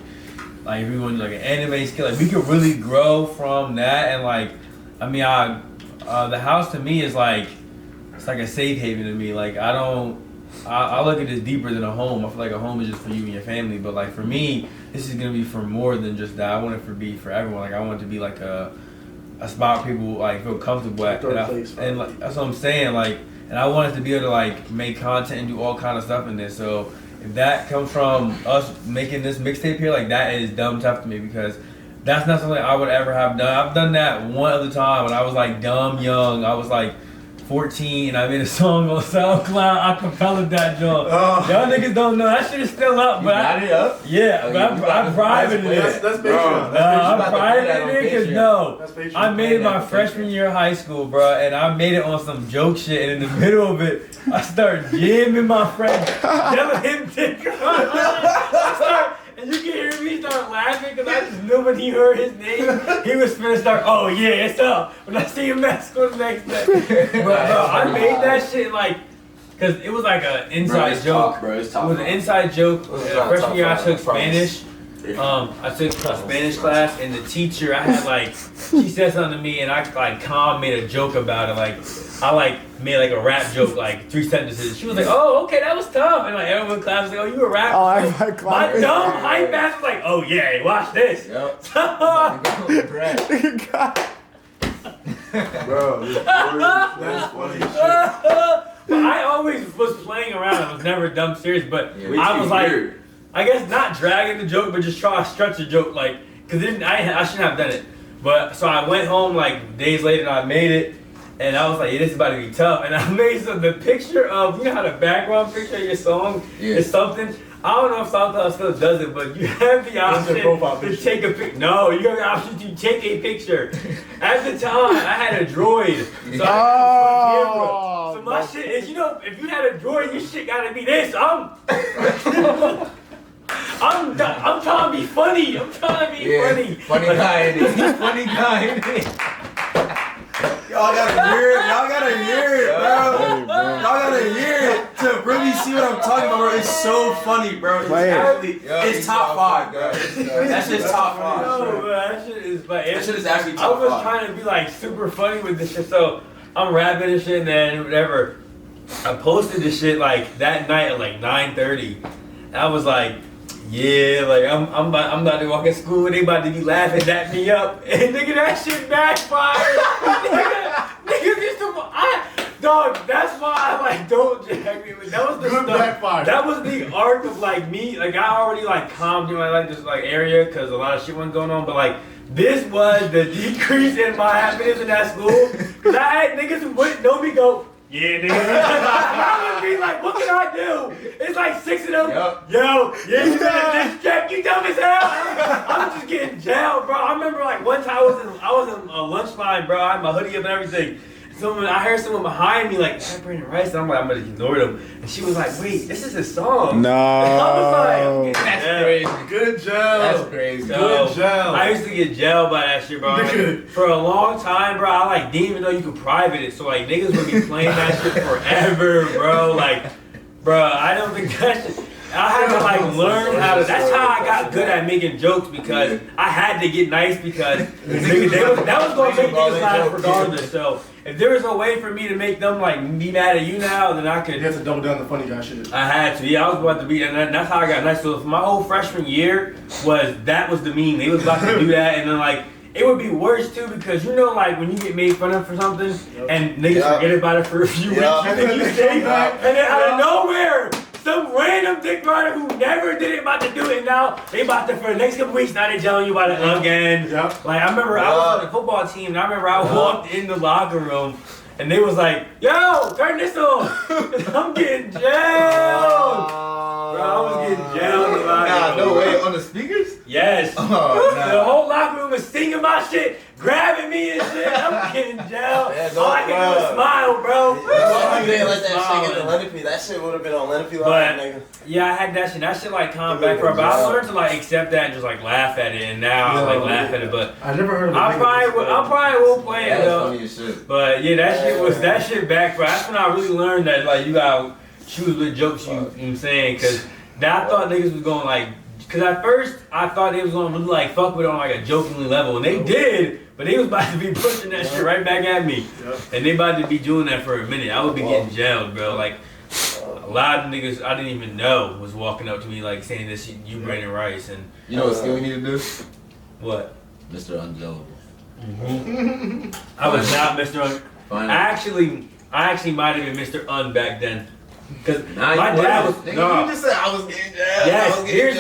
if we want to do like an anime skit, like we could really grow from that. And like I mean the house to me is like it's like a safe haven to me. Like I look at this deeper than a home. I feel like a home is just for you and your family, but like for me, this is gonna be for more than just that. I want it to be for everyone. Like I want it to be like a spot where people like feel comfortable at, and like that's what I'm saying. Like, and I want us to be able to like make content and do all kind of stuff in this. So if that comes from us making this mixtape here, like that is dumb tough to me because that's not something I would ever have done. I've done that one other time when I was like dumb young. I was like 14 and I made a song on SoundCloud. I cappella that joint. Y'all niggas don't know that shit is still up, but
got it up?
Yeah, but I privated it.
That's Patreon.
I privated it because I made it my freshman year of high school, bro, and I made it on some joke shit. And in the middle of it, I started jamming my friend, yelling him dick. And you can hear me start laughing because I just knew when he heard his name, he was finna start, oh yeah, it's up. When I see him mask on the next day. But bro, I made that shit like, because it was like an inside joke. It was an inside joke. Freshman year I took Spanish. I took a Spanish class and the teacher, I had like, she said something to me and I like calm made a joke about it. Like, I like made like a rap joke, like 3 sentences. She was like, oh, okay, that was tough. And like everyone in class was like, oh, you a rapper? My dumb hype ass was like, oh yeah, watch this.
Yep.
Bro, that's funny shit.
But I always was playing around. I was never dumb serious, but I was like, I guess not dragging the joke, but just trying to stretch the joke, like, cause I shouldn't have done it. But so I went home like days later and I made it, And I was like, yeah, this is about to be tough. And I made the picture of, you know how the background picture of your song is something? I don't know if SoundCloud still does it, but you have the option to take a picture. No, you have the option to take a picture. At the time, I had a droid. So I had a camera. So my shit is, you know, if you had a droid, your shit gotta be this. I'm trying to be funny. I'm trying to be funny.
Funny guy. Funny guy.
Y'all gotta hear it, bro. Y'all gotta hear it to really see what I'm talking about, bro. It's so funny, bro. It's top 5, guys. That shit's top 5.
No, bro, that shit is like.
That shit is actually top 5.
I was trying to be like super funny with this shit, so I'm rapping and shit, and then whatever. I posted this shit like that night at like 9:30. I was like, yeah, like I'm about to walk in school and they about to be laughing at me up. And nigga, that shit backfired. nigga, dog, that's why I like don't jack me. That was the stuff. That was the arc of like me. Like I already like calmed in my like this like area because a lot of shit wasn't going on. But like this was the decrease in my happiness in that school. Cause I had niggas who wouldn't know me go, yeah, nigga. I would be like, what can I do? It's like 6 of them. Yep. Yo, yeah, you better diss track. You dumb as hell. I'm just getting jailed, bro. I remember like one time I was in a lunch line, bro. I had my hoodie up and everything. I heard someone behind me like, "Hey, Brandon Rice," and I'm like, I'm gonna ignore them. And she was like, "Wait, this is a song."
No.
And I was like,
That's crazy.
Good job.
That's crazy.
Good job.
I used to get jailed by that shit, bro. Like, for a long time, bro, I like didn't even know you could private it. So like niggas would be playing that shit forever, bro. Like, bro, I don't think that shit. I had to like learn how to. That's how I got good at making jokes because I had to get nice because that was gonna make niggas laugh regardless. So if there was a way for me to make them like be mad at you now, then I could.
You have to double down the funny guy shit.
I had to. Yeah, I was about to be, and that's how I got nice. So my whole freshman year was the meme. They was about to do that, and then like. It would be worse too because you know like when you get made fun of for something and niggas forget about it for a few weeks and then you stay back and then out of nowhere some random dick rider who never did it about to do it now they about to for the next couple weeks now they telling you about it again. Like I remember I was on the football team and I remember I walked in the locker room and they was like, yo, turn this on. And I'm getting jailed. Bro, I was getting jailed in the locker room.
No way, on the speakers?
Yes. The whole locker room was singing my shit, grabbing me and shit. I'm getting jailed. All I can do is smile, bro.
You didn't let that shit get to Lenape. That shit would have been on Lenape live, nigga.
Yeah, I had that shit. That shit like calmed back for a while. I learned to like accept that and just like laugh at it. And now I like laugh at it. But
I never heard of it.
I probably will play it though.
Funny as shit.
But yeah, that shit backfired. That's when I really learned that like you gotta choose what jokes you know what I'm saying? Because I thought niggas was going like. Cause at first I thought they was gonna really like fuck with it on like a jokingly level, and they did, but they was about to be pushing that shit right back at me, and they about to be doing that for a minute. I would be getting jailed, bro. Like a lot of niggas I didn't even know was walking up to me like saying this, you Brandon Rice, and
you know what skill we need to do?
What?
Mr. Unjellable.
I was not Mr. Un. I actually might have been Mr. Un back then. Cause my dad was
you just said I was getting jailed.
Yes, here's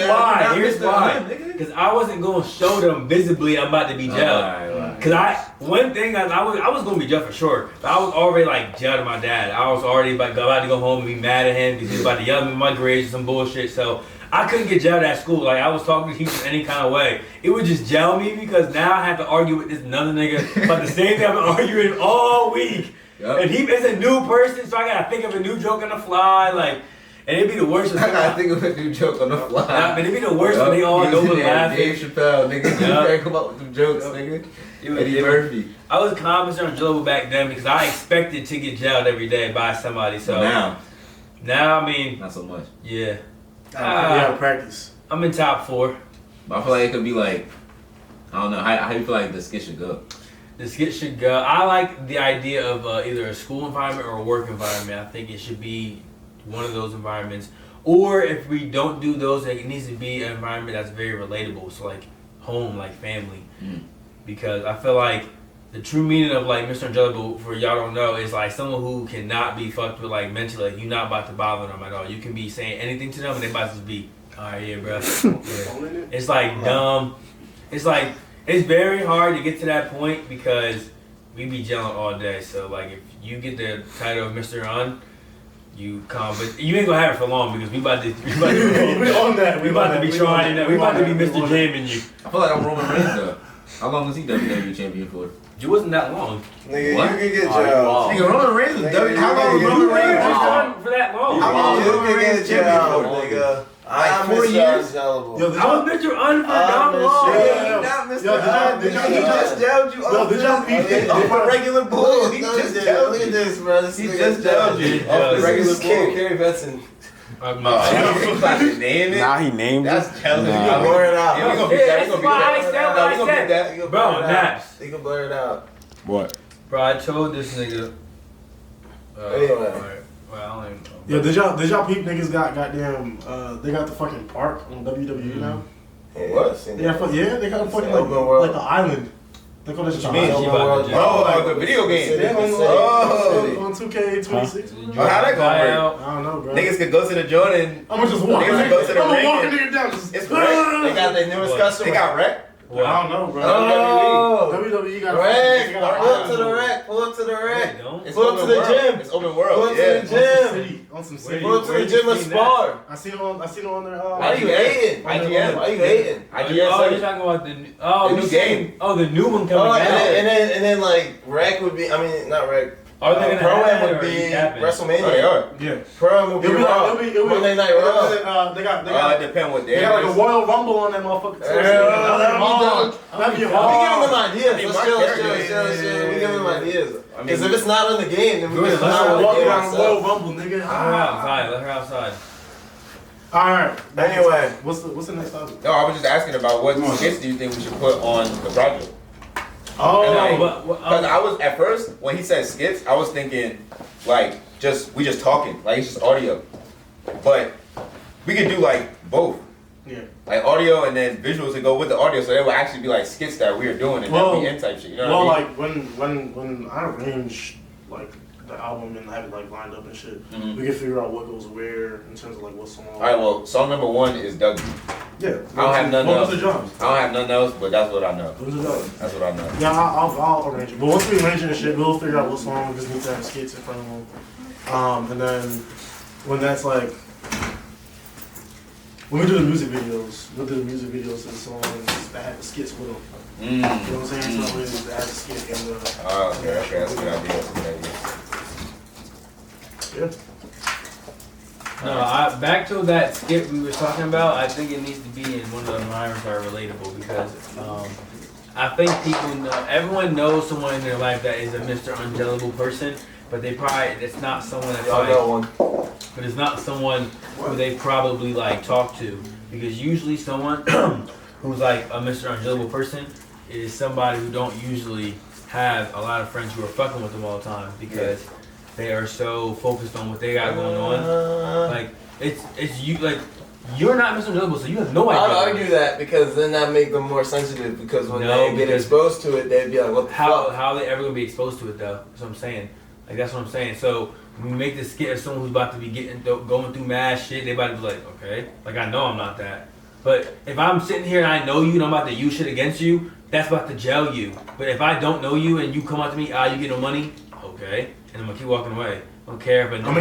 why. Because I wasn't gonna show them visibly I'm about to be jailed. Cause I was gonna be jailed for sure, but I was already like jailed to my dad. I was already about to go home and be mad at him because he was about to yell at me my grades or some bullshit. So I couldn't get jailed at school. Like I was talking to teachers any kind of way. It would just jail me because now I have to argue with this another nigga about the same thing I've been arguing all week. Yep. And he is a new person, so I gotta think of a new joke on the fly, like, and it'd be the worst.
I gotta think of a new joke on the fly.
But it'd be the worst when they all know and laughing.
Dave Chappelle, nigga, you can't come up with some jokes, nigga. Eddie Murphy.
I was calm and enjoyable back then because I expected to get jailed every day by somebody. So now I mean,
not so much.
Yeah.
Practice.
I'm in top 4.
But I feel like it could be like, I don't know, how do you feel like the skit should go?
The skit should go. I like the idea of either a school environment or a work environment. I think it should be one of those environments. Or if we don't do those, it needs to be an environment that's very relatable. So like home, like family. Because I feel like the true meaning of like Mr. Unjellable, for y'all don't know, is like someone who cannot be fucked with like mentally. Like you're not about to bother them at all. You can be saying anything to them and they about to just be, alright, yeah, bro. Yeah. It's like dumb. It's like, it's very hard to get to that point because we be gelling all day. So like, if you get the title of Mr. Un, you come, but you ain't gonna have it for long because we about to be trying that. We about to be Mr. Jamming you.
I feel like I'm Roman Reigns though. How long was he WWE champion for?
You wasn't that long.
Nigga,
What?
you can get jailed.
Nigga, Roman Reigns was
Nigga,
How long was Roman Reigns?
On for that long.
How long was
You
Roman
can
Reigns
get
champion
jailed,
for?
nigga.
Like
I'm
4
Mr.
years?
Unjailable.
Yo, did
I
y'all,
was Mr. Un for
I'm
dumb
Mr.
long.
Yeah.
Not Mr.
Yo,
Un.
did y'all-
He just jailed you
yo, did y'all peep that?
off the regular bull. He
Look
just
at
jailed
this,
you.
bro. This
He
nigga
just jailed you
Yeah,
off the regular bull.
Carrie Betson.
You about to name it?
Nah, he named it.
That's telling you.
Nah.
Blur it out.
Yeah, we gonna beat that. We
That's
gonna beat
why I
that.
said
No,
what
we
I
gonna beat
said.
that.
You can
Bro,
blur it out.
Naps.
You can blur it out.
What?
Bro, I told this nigga.
Anyway.
Well, I don't even know.
Yo, did y'all peep niggas got goddamn? They got the fucking park on WWE now.
Yeah,
What?
I seen
Yeah,
that.
they got a fucking
Open world.
like the island. They call that shit the
mean?
island.
She about to jail.
Oh, the video game.
Yeah,
Oh.
on 2K26.
Oh, how that gonna work?
Buyout.
I don't know, bro.
Niggas could go to the joint and
I'm gonna just walk.
Niggas
I'm
go to the
gonna
ring
walk a
and-
nigga down. Just,
it's wrecked.
They got their newest
What?
customer.
They got wrecked.
What?
I don't know, bro.
Oh.
WWE got
Rack,
they got a
pull up
island.
to the rack, pull up to the rack.
They don't.
It's
Pull up
open
to the
world.
gym.
It's open
Pull
world.
up to
Yeah.
the gym.
On some city.
Pull up to the
Where
gym
you
and
seen
spar.
I seen it on their.
Why you hating?
IGN.
Why you hating?
Oh, you're
IGN.
talking about the new, oh,
The new
you saying-
game.
Oh, the new one
Oh,
coming out.
and then like rack would be. I mean, not rack.
Are they gonna
Pro-Am
have it
would
or
be
you capping?
WrestleMania.
Oh, they are.
Yeah.
Pro-Am would be
It'll be
Raw.
like, it'll be
Monday Night Raw.
They got
It depends what
they
day
got
it
like
is.
a Royal Rumble on that motherfucker.
That'd be hard.
That'd be
We
hard.
giving them ideas.
I mean,
Let's
my
chill, let's
character-
chill. We giving them ideas.
I mean,
Because if it's not on the game, then we
Good,
just
let's
not
Walk
on the game
around the Royal
ourselves.
Rumble, nigga.
Let her outside. Let her outside.
All right.
Anyway.
what's the next topic?
No, I was just asking about what skits do you think we should put on the project?
Oh,
And
but
Because I was at first when he said skits, I was thinking like we just talking, like it's just audio. But we could do like both,
yeah.
like audio and then visuals to go with the audio, so they would actually be like skits that we are doing and
Well-
not be in type shit. You know
Well,
what I mean?
like when I arrange like the album and have it like lined up and shit,
Mhm.
we can figure out what goes where in terms of like what song.
All right, well, song number 1 is Dougie.
Yeah.
I don't have nothing
What
else.
was the drums?
I don't have nothing else, but that's what I know.
What was the drums?
That's what I know.
Yeah, I'll arrange it. But once we arrange it and shit, we'll figure out what song. We just need to have skits in front of them. And then when that's like, when we do the music videos, we'll do the music videos to the songs that have the skits with them. You know what I'm saying? So it's to add the skit and the.
Oh, okay, that's a good idea. That's a good idea.
Yeah.
No, back to that skit we were talking about. I think it needs to be in one of the lines that are relatable because I think people know, everyone knows someone in their life that is a Mr. Unjailable person, but it's not someone that's
Y'all
like,
know one.
but it's not someone who they probably like talk to because usually someone who's like a Mr. Unjailable person is somebody who don't usually have a lot of friends who are fucking with them all the time because they are so focused on what they got going on. Like it's you like you're not Mr. Unjailable, so you have no idea.
I'd argue that because then that make them more sensitive because when
No,
they get
because-
exposed to it, they'd be like, what the fuck?
How are they ever gonna be exposed to it though? That's what I'm saying. Like that's what I'm saying. So when we make this skit of someone who's about to be going through mad shit, they about to be like, okay, like I know I'm not that. But if I'm sitting here and I know you and I'm about to use shit against you, that's about to gel you. But if I don't know you and you come up to me, you get no money, okay, and I'm gonna keep walking away. I don't care if I know.
I'm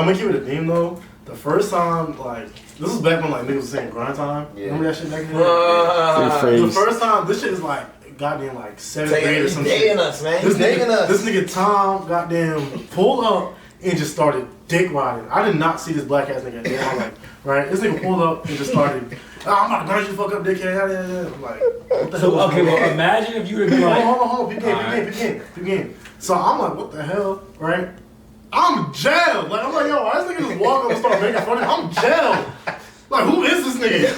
gonna keep it a theme though. The first time, like this was back when like niggas was saying grind time.
Yeah.
Remember that shit back then?
FearFraaz.
The first time, this shit is like goddamn like 7th grade or
He's
some
dating
shit.
us, man.
This
He's dating
nigga,
us.
this nigga Tom goddamn pulled up and just started dick riding. I did not see this black ass nigga in my life, right? This nigga pulled up and just started, I'm about to grind you fuck up, dickhead. I'm like, what the hell?
So
was
okay,
going
well
on?
imagine if you would have been like,
Hold on, peep game. So I'm like, what the hell, right? I'm jailed. Like, I'm like, yo, why this nigga just walk up and start making fun of me? I'm jailed. Like, who is this nigga?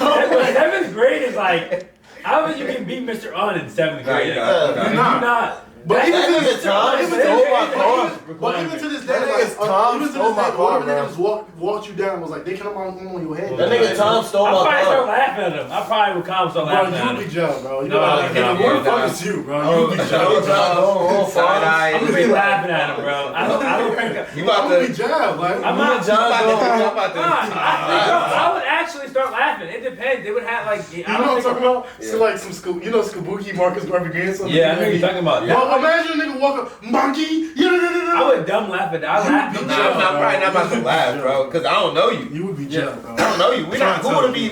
seventh grade is like, how would you can beat Mr. Un in 7th grade?
You're not.
not.
But even to this
Tom
even to
stole my
this-
car.
but even to this day,
That
like,
nigga's Tom
even to
stole
this
my
day,
car,
whatever
bro.
niggas walked you down was like, they come on your head.
That nigga Tom stole
I
my
probably start
car.
laughing at him. I probably would calm start
Bro,
laughing
you
at
would
him.
be jailed, bro. You
No,
know,
no,
and
no,
the word
no.
fuck is you, bro.
Oh,
You would be
Yo,
jailed.
John, go
Side eye.
I'm gonna be laughing at him, bro. I don't think
You
I'm
about
gonna be
to.
jailed. Like,
I'm not
John,
I'm about to.
I would actually start laughing. It depends. They would have like.
You know what I'm talking about? So like some Kabuki Marcus Garvey grandson.
Yeah, I know what you're talking about.
Well, imagine a nigga walk up, monkey.
I would dumb laugh at that. I laugh.
I'm probably not about to laugh, bro, because I don't know you.
You would be jealous, bro.
I don't know you. We're not cool to be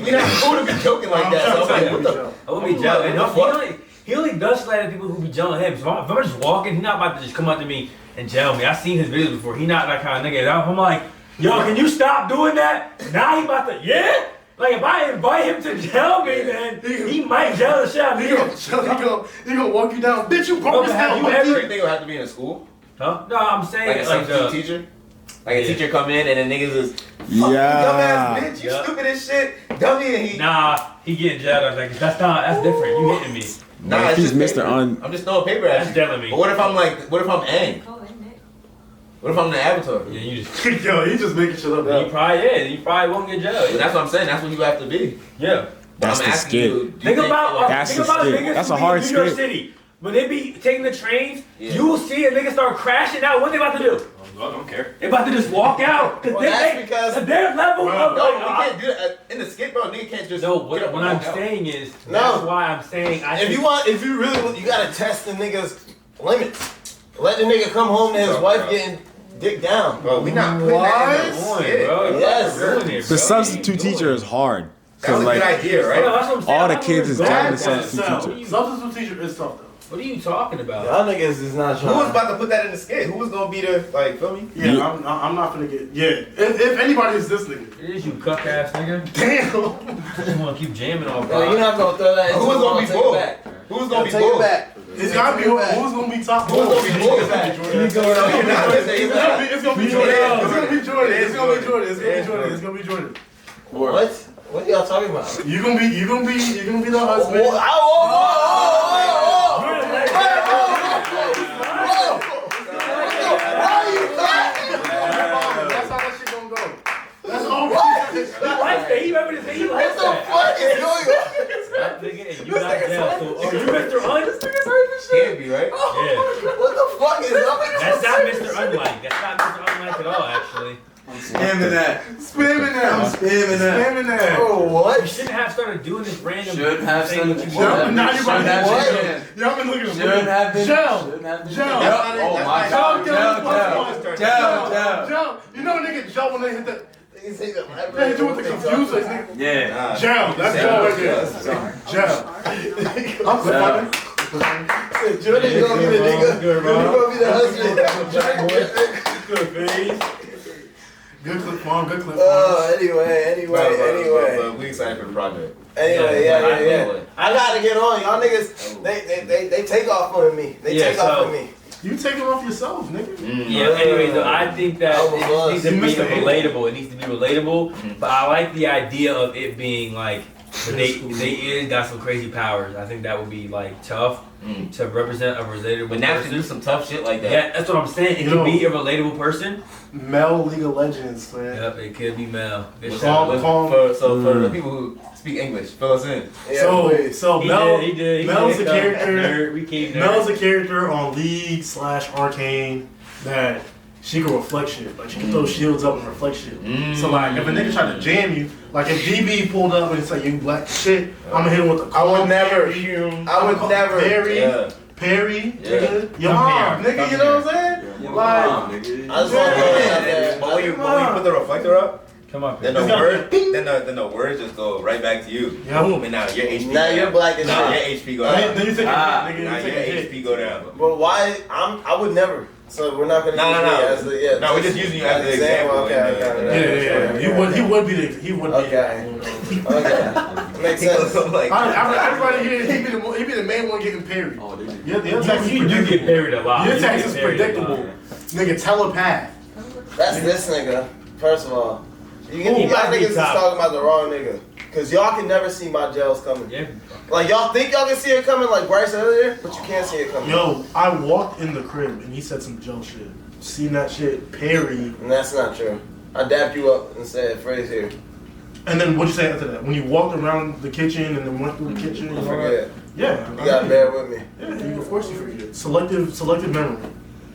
joking like that. So I'm like, what the?
I would be jealous. He only does slide at people who be gelling him. So if I'm just walking, he's not about to just come up to me and gel me. I've seen his videos before. He not that kind of nigga. I'm like, yo, can you stop doing that? Now he about to, yeah? Like if I invite him to gel me, man, he might gel the shit out of me.
He gonna walk you down. Bitch, you broke his hell.
You think it'll have to be in a school?
Huh? No, I'm saying
like a substitute teacher? Like a teacher come in and then niggas is, fuck you dumbass bitch, you stupid as shit, dummy, and he...
Nah, he getting gelled. I was like, that's different. You hitting me.
Nah, it's
he's
just
Mr.
I'm just throwing paper at you.
That's gelling me.
But what if I'm Aang? What if I'm the Avatar?
Yeah, you just...
Yo, he just making shit up.
He probably is. He probably won't get gelled.
But that's what I'm saying, that's what you have to be.
Yeah.
That's the skit.
Think about niggas
That's
who
a hard
be in New York
skit.
City. When they be taking the trains, you will see a nigga start crashing out. What they about to do?
I don't care.
They about to just walk out.
Well, that's because
their level of
no, you can't do that. In the skit, bro, nigga can't just
no, what I'm saying is that's why I'm saying
if you really want, you gotta test the nigga's limits. Let the nigga come home to his wife getting dick down.
Bro, we not putting that in the skit,
bro.
Yes.
The substitute teacher is hard.
That was a good idea, right?
Yeah, that's what I'm saying.
All the kids is gelling the substitute teacher.
Substitute teacher is tough though.
What are you talking about?
Y'all niggas is not
Who was about to put that in the skit? Who was gonna be the, like, feel me?
Yeah, I'm not finna get. Yeah, if anybody is this nigga.
It is you cuck ass nigga.
Damn.
You just wanna keep jamming on.
Yo, you're not gonna throw that into
Who was gonna be
take it
bull?
back.
Who was gonna be
Take it
bull?
back.
It's gotta be who's gonna be top.
Who was gonna be bull? It's
gonna be Jordan. It's gonna be Jordan. It's gonna be Jordan. It's gonna be Jordan. It's gonna be Jordan.
What? What are y'all talking about?
You gonna be the husband. That's how that shit gonna go. That's all.
He likes that. He remember to say he likes that.
What is going on?
Nigga, and you not jail. So, are you Mr. Un?
Can't be, right?
Yeah.
What the fuck is up?
That's not Mr. Unlike. That's not Mr. Unlike at all, actually.
Spamming that.
Spamming that.
Oh,
You
what?
shouldn't have started doing this random
Should have
thing
some.
that you
Should
want.
Now you're about to
have
what?
been.
Y'all been looking at
Should have been.
Jell.
Should have been.
Jell.
Oh my God. Jell.
You know nigga Jell when they hit that. They hit you with the
Niggas
confusers, nigga.
Yeah.
Jell. That's Jell right there. Jell. I'm funny.
Jordan, you gonna be the nigga. You gonna be the husband.
Good face.
Good clip, mom. Good clip.
Anyway.
But we excited for the project.
Anyway, yeah. I gotta get on. Y'all niggas, they take off on me. They take off on me.
You take it off yourself, nigga.
Yeah, anyway, so I think that it needs to be relatable. It needs to be relatable, but I like the idea of it being like, they got some crazy powers. I think that would be like tough to represent a relatable
But now to
person.
do some tough shit like that.
Yeah, that's what I'm saying. It could be a relatable person.
Mel League of Legends, man.
Yep, it could be Mel. Good
So
shout.
for the people who speak English, fill us in.
So Mel,
He did.
Mel's a character.
Nerd. We came nerd.
Mel's a character on League/Arcane that she can reflect shit. Like she can throw shields up and reflect shit. So like if a nigga try to jam you, like if DB pulled up and it's like you black shit, I'ma hit him with the
I would never.
Perry, nigga. Your mom, nigga, you know what I'm saying? Like,
I just want to throw that out there.
But when you put the reflector up,
Come on,
then the words just go right back to you.
Yeah.
Boom, and now your HP.
Now you're black as
Now
shit.
your HP go down.
then you take a hit, nigga.
Now
You
your
take a hit.
HP go down.
But why? I would never. So we're not gonna use me as the
No, we're just using you as the example.
Yeah. He would be.
Okay. Makes sense.
Everybody here, he be the main one getting parried. Your text is
You do get buried a lot.
Your
You
text
get
is
buried a lot.
predictable. Nigga, telepath.
That's this nigga. First of all, y'all
might be
niggas is
top.
talking about the wrong nigga. Cause y'all can never see my gels coming.
Yeah.
Like y'all think y'all can see it coming, like Bryce earlier, but you can't see it coming.
Yo, I walked in the crib and he said some Joe shit. Seen that shit, Perry.
And that's not true. I dapped you up and said, "Fraaz here."
And then what'd you say after that? When you walked around the kitchen and then went through the kitchen and all that?
Forget.
Yeah.
You gotta bear with me.
Yeah, of course you forget. Selective memory.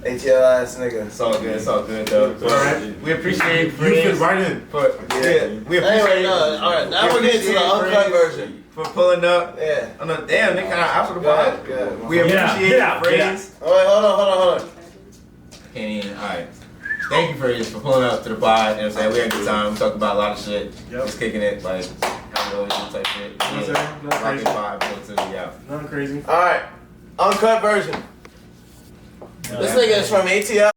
ATL ass nigga.
It's all good. It's all good though.
Alright.
We appreciate
You fit right in.
for we appreciate.
Anyway, no, alright, now we're getting to the uncut version.
For pulling up.
Yeah.
Oh no, damn, they kind of out for the pod.
Yeah.
We appreciate Fraaz.
Oh wait, hold on.
Can't even. All right. Thank you for pulling up to the pod. You know what I'm saying? We had a good time. We talked about a lot of shit.
Yep.
Just kicking it, like, how we always do type shit.
You know what I'm saying? Nothing
Rocking
crazy.
pod, built to
Nothing crazy.
Alright, uncut version. This nigga is from ATL.